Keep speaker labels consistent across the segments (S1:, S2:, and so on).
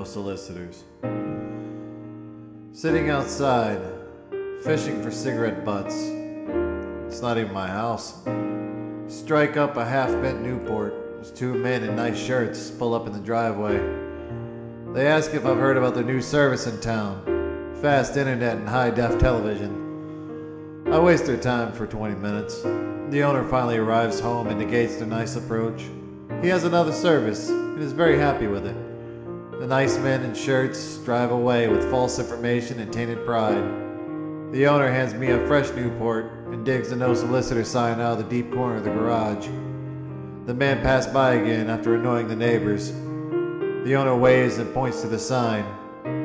S1: no solicitors. Sitting outside, fishing for cigarette butts. It's not even my house. Strike up a half-bent Newport as two men in nice shirts pull up in the driveway. They ask if I've heard about the new service in town, fast internet and high-def television. I waste their time for 20 minutes. The owner finally arrives home and negates their nice approach. He has another service and is very happy with it. The nice men in shirts drive away with false information and tainted pride. The owner hands me a fresh Newport and digs the no solicitor sign out of the deep corner of the garage. The man passed by again after annoying the neighbors. The owner waves and points to the sign.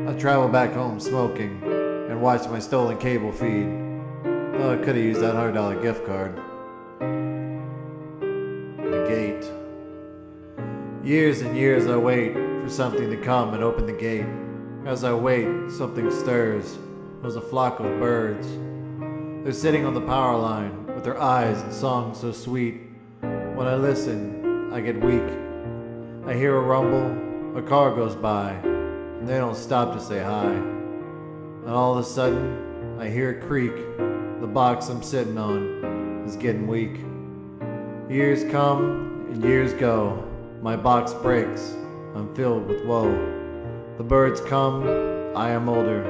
S1: I travel back home smoking and watch my stolen cable feed. Oh, I could have used that $100 gift card. The gate. Years and years I wait for something to come and open the gate. As I wait, something stirs. It was a flock of birds. They're sitting on the power line with their eyes and songs so sweet. When I listen, I get weak. I hear a rumble, a car goes by, and they don't stop to say hi. And all of a sudden, I hear a creak. The box I'm sitting on is getting weak. Years come and years go. My box breaks. I'm filled with woe. The birds come, I am older,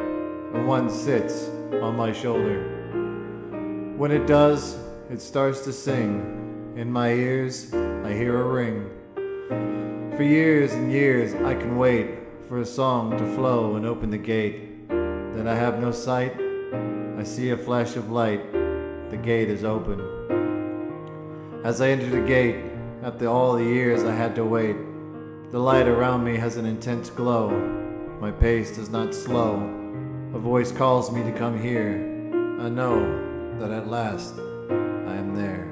S1: and one sits on my shoulder. When it does, it starts to sing. In my ears, I hear a ring. For years and years, I can wait for a song to flow and open the gate. Then I have no sight. I see a flash of light. The gate is open. As I enter the gate, after all the years I had to wait, the light around me has an intense glow. My pace does not slow. A voice calls me to come here. I know that at last I am there.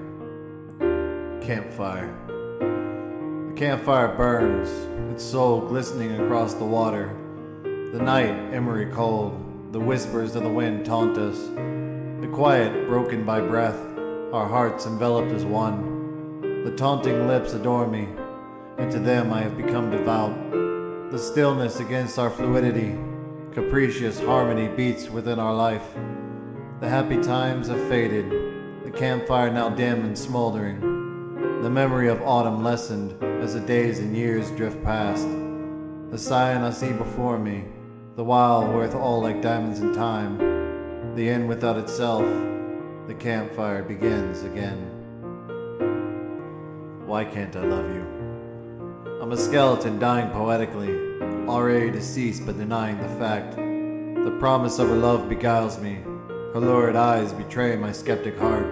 S1: Campfire. The campfire burns, its soul glistening across the water. The night emery cold, the whispers of the wind taunt us. The quiet broken by breath, our hearts enveloped as one. The taunting lips adore me, and to them I have become devout. The stillness against our fluidity, capricious harmony beats within our life. The happy times have faded, the campfire now dim and smoldering. The memory of autumn lessened as the days and years drift past. The sign I see before me, the while worth all like diamonds in time. The end without itself, the campfire begins again. Why can't I love you? I'm a skeleton dying poetically, already deceased but denying the fact. The promise of her love beguiles me. Her lurid eyes betray my skeptic heart.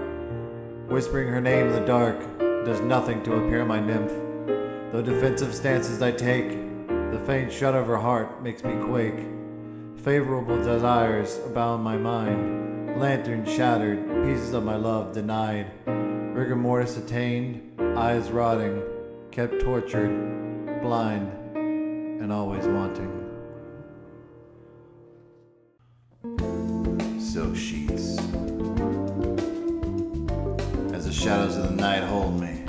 S1: Whispering her name in the dark does nothing to appear my nymph. Though defensive stances I take, the faint shudder of her heart makes me quake. Favorable desires abound my mind. Lanterns shattered, pieces of my love denied. Rigor mortis attained, eyes rotting, kept tortured, blind, and always wanting. Silk sheets. As the shadows of the night hold me,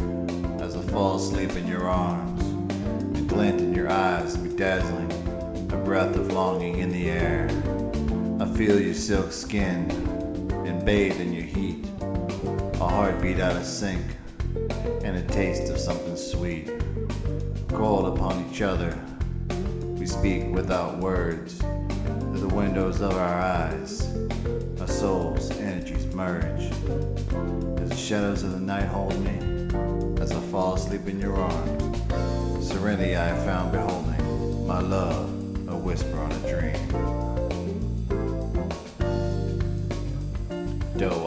S1: as I fall asleep in your arms, a glint in your eyes bedazzling, a breath of longing in the air. I feel your silk skin and bathe in your heat, a heartbeat out of sync, and a taste of something sweet. Coiled upon each other, we speak without words. Through the windows of our eyes, our souls' energies merge. As the shadows of the night hold me, as I fall asleep in your arms, serenity I have found beholding, my love, a whisper on a dream. Doe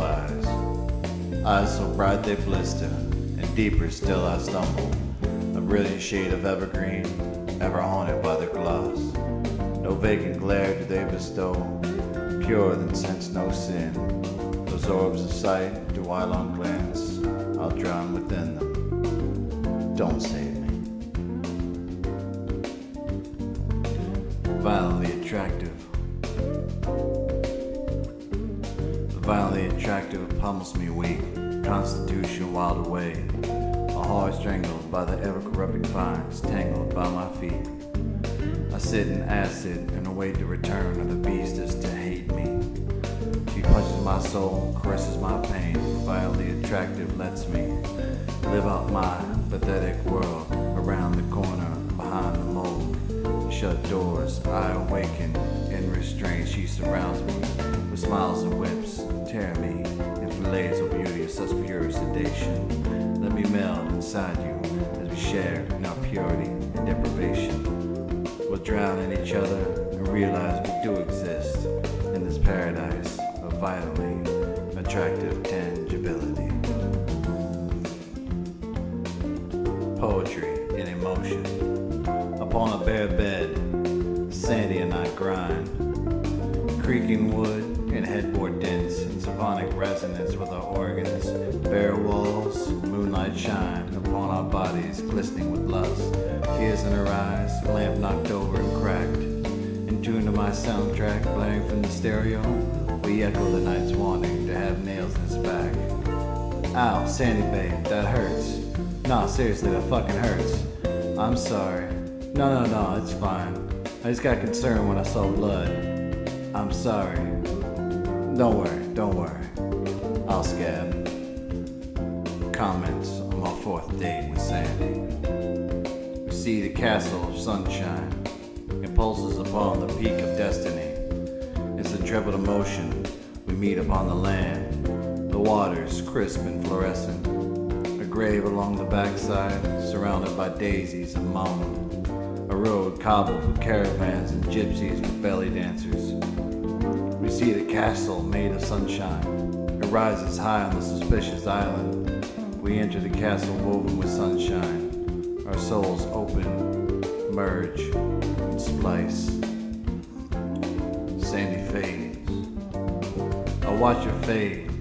S1: eyes so bright they blister, and deeper still I stumble. A brilliant shade of evergreen, ever haunted by their gloss. No vacant glare do they bestow, purer than sense no sin. Those orbs of sight, do I long glance, I'll drown within them. Don't save me. Violently attractive. The violently attractive pummels me weak, constitution wild away. A heart strangled by the ever-corrupting vines, tangled by my feet. I sit in acid and await the return of the beast is to hate me. She punches my soul, caresses my pain, violently attractive lets me live out my pathetic world around the corner, behind the mold. Shut doors, I awaken in restraint. She surrounds me with smiles and whips, tear me in fillets of beauty of such pure sedation. Let me meld inside you as we share in our purity and deprivation. We'll drown in each other and realize we do exist in this paradise of violently attractive tangibility. Poetry in emotion. Upon a bare bed, Sandy and I grind. Creaking wood and headboard dents in symphonic resonance with our organs. Bare walls, moonlight shine upon our bodies, glistening with lust. Tears in her eyes, lamp knocked over and cracked. In tune to my soundtrack, blaring from the stereo, we echo the night's wanting to have nails in his back. Ow, Sandy babe, that hurts. Nah, seriously, that fucking hurts. I'm sorry. No, it's fine. I just got concerned when I saw blood. I'm sorry. Don't worry. I'll scab. Comments on my 4th date with Sandy. We see the castle of sunshine. It pulses upon the peak of destiny. It's intrepid emotion. We meet upon the land. The waters crisp and fluorescent. A grave along the backside, surrounded by daisies and mountains. A road cobbled with caravans and gypsies with belly dancers. We see the castle made of sunshine. It rises high on the suspicious island. We enter the castle woven with sunshine. Our souls open, merge, and splice. Sandy fades. I watch her fade.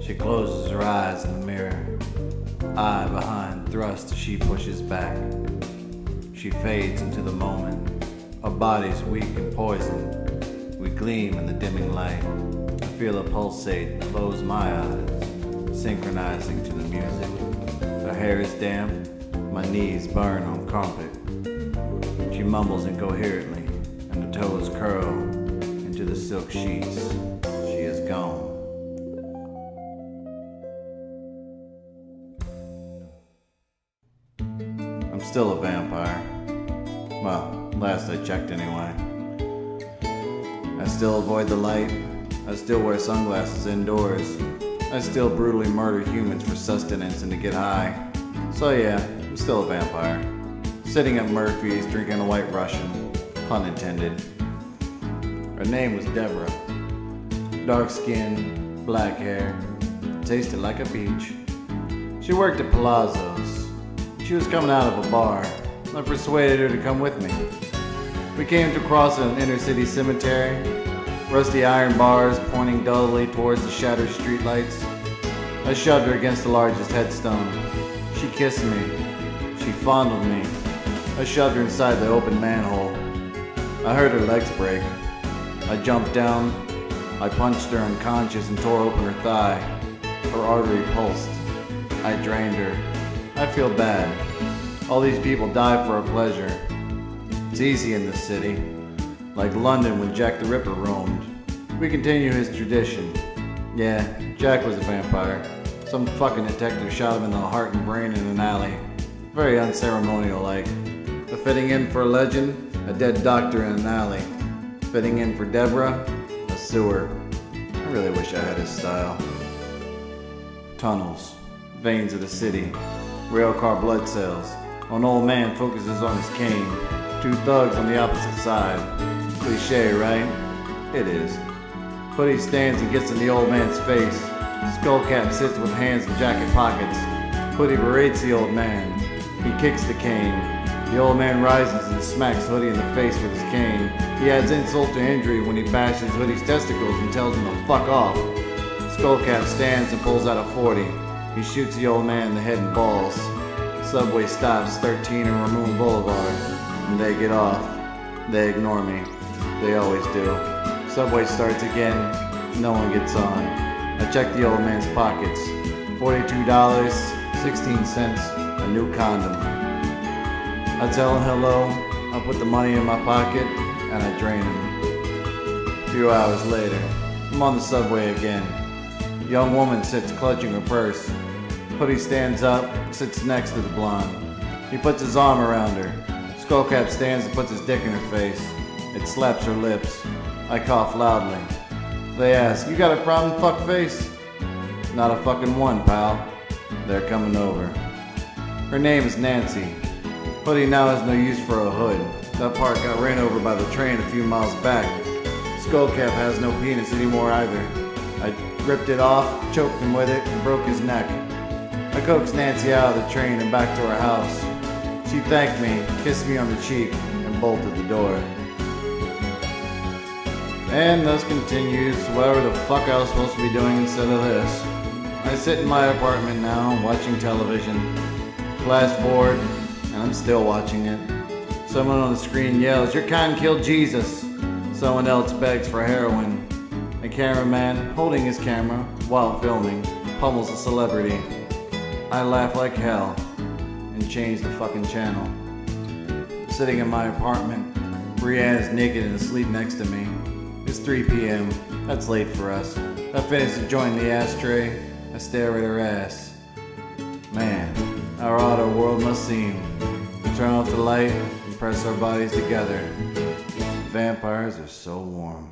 S1: She closes her eyes in the mirror. Eye behind thrust as she pushes back. She fades into the moment. Our bodies weak and poisoned. We gleam in the dimming light. I feel her pulsate and close my eyes, synchronizing to the music. Her hair is damp. My knees burn on carpet. She mumbles incoherently, and the toes curl into the silk sheets. She is gone. I'm still a vampire. Well, last I checked anyway. I still avoid the light. I still wear sunglasses indoors. I still brutally murder humans for sustenance and to get high. So yeah, I'm still a vampire. Sitting at Murphy's drinking a White Russian. Pun intended. Her name was Deborah. Dark skin, black hair. Tasted like a peach. She worked at Palazzo's. She was coming out of a bar. I persuaded her to come with me. We came to cross an inner city cemetery. Rusty iron bars pointing dully towards the shattered streetlights. I shoved her against the largest headstone. She kissed me. She fondled me. I shoved her inside the open manhole. I heard her legs break. I jumped down. I punched her unconscious and tore open her thigh. Her artery pulsed. I drained her. I feel bad. All these people die for a pleasure. It's easy in this city. Like London when Jack the Ripper roamed. We continue his tradition. Yeah, Jack was a vampire. Some fucking detective shot him in the heart and brain in an alley. Very unceremonial-like. But fitting in for a legend, a dead doctor in an alley. Fitting in for Deborah, a sewer. I really wish I had his style. Tunnels. Veins of the city. Railcar blood cells. An old man focuses on his cane. 2 thugs on the opposite side. Cliche, right? It is. Hoodie stands and gets in the old man's face. Skullcap sits with hands in jacket pockets. Hoodie berates the old man. He kicks the cane. The old man rises and smacks Hoodie in the face with his cane. He adds insult to injury when he bashes Hoodie's testicles and tells him to fuck off. Skullcap stands and pulls out a .40. He shoots the old man in the head and balls. Subway stops 13 and Ramon Boulevard. And they get off. They ignore me. They always do. Subway starts again. No one gets on. I check the old man's pockets. $42.16, a new condom. I tell him hello, I put the money in my pocket and I drain him. A few hours later, I'm on the subway again. A young woman sits clutching her purse. Hoodie stands up, sits next to the blonde. He puts his arm around her. Skullcap stands and puts his dick in her face. It slaps her lips. I cough loudly. They ask, "You got a problem, fuckface?" "Not a fucking one, pal." They're coming over. Her name is Nancy. Hoodie now has no use for a hood. That part got ran over by the train a few miles back. Skullcap has no penis anymore either. I ripped it off, choked him with it, and broke his neck. I coaxed Nancy out of the train and back to her house. She thanked me, kissed me on the cheek, and bolted the door. And thus continues whatever the fuck I was supposed to be doing instead of this. I sit in my apartment now, watching television. Flash forward, and I'm still watching it. Someone on the screen yells, "Your kind killed Jesus." Someone else begs for heroin. A cameraman, holding his camera while filming, pummels a celebrity. I laugh like hell and change the fucking channel. Sitting in my apartment, Brianne is naked and asleep next to me. It's 3 p.m. That's late for us. I finish to join the ashtray. I stare at her ass. Man, how odd our world must seem. We turn off the light and press our bodies together. Vampires are so warm.